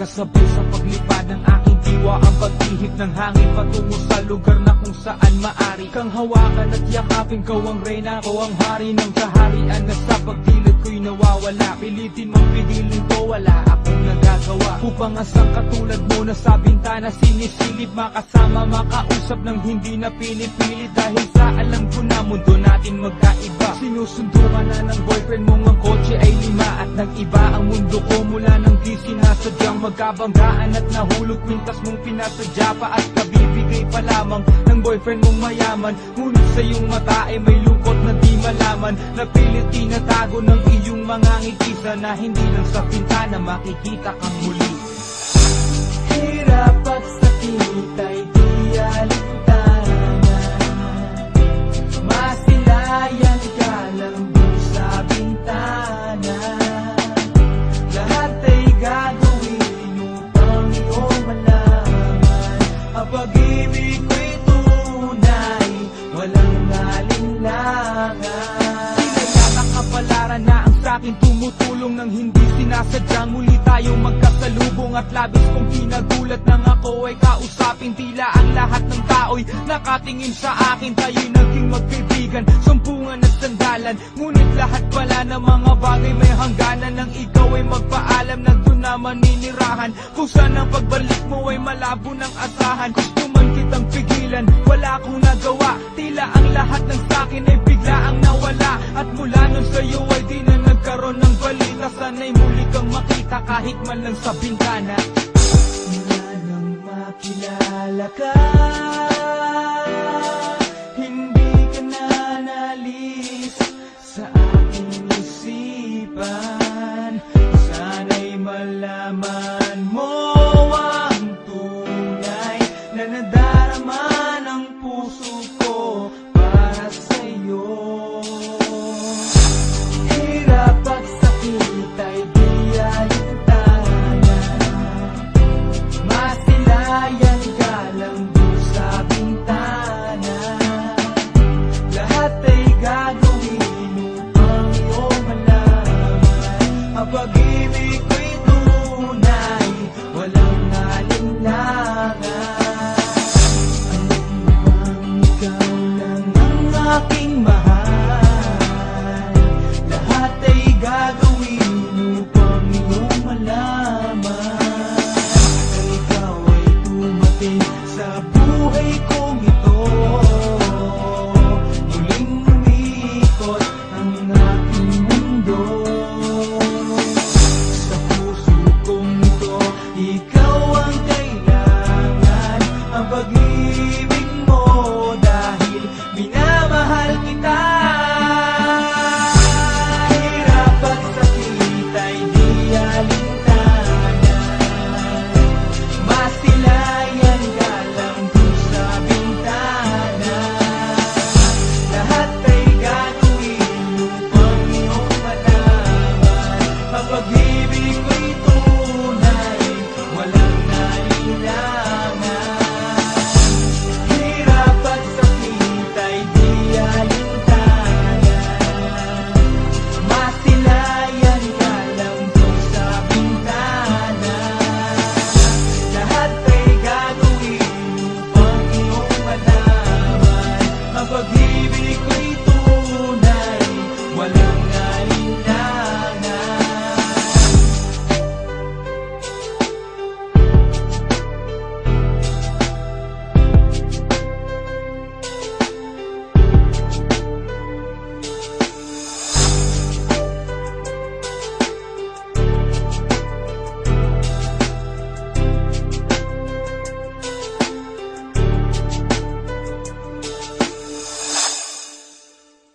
Kasabay sa paglipad ng aking diwa, ang pag-ihip ng hangin patungo sa lugar na kung saan maari kang hawakan at yakapin. Ko ang reyna, ko ang hari ng kaharian na sa pagdilid ko'y nawawala. Pilitin mang pigilin ko, wala akong nagagawa upang asang katulad mo na sa bintana sinisilip, makasama, makausap ng hindi na pinipilit. Dahil sa alam ko na mundo natin magkaiba. Sinusundo ka na ng boyfriend mong ang kotse ay 5 at nag-iba ang mundo ko mula nang di sinasadyang magkabanggaan at nahulog kwintas mong pinasadya pa at kabibigay pa lamang ng boyfriend mong mayaman. Ngunit sa iyong mata ay may lungkot na di malaman, napilit tinatago ng iyong mga ngiti na hindi lang sa bintana makikita kang muli. Hirap at sakit ay di alintanan, masilayan ka lang doon sa bintana. Lahat ay gagawin upang iyong malaman ang pag-ibig ko'y tunay, walang alinlangan. Kapalaran na ang sa'kin tumutulong nang hindi sinasadyang muli tayong magkasalubong. At labis kong kinagulat nang ako ay kausapin, tila ang lahat ng tao'y nakatingin sa akin. Tayo'y naging magkaibigan, sumpungan at sandalan, ngunit lahat pala ng mga bagay may hangganan. Nang ikaw ay magpaalam na doon na maninirahan, kung saan ang pagbalik mo ay malabo ng asahan. Gusto man kitang pigilan, wala akong nagawa, tila ang lahat ng sa'kin ay bigla ang nawala. At mula nun sa'yo ay di na nagkaroon ng balita, sana'y muli kang makita kahit man lang sa bintana. Mula nang makilala ka, hindi ka na nalis sa aking isipan. Sana'y malaman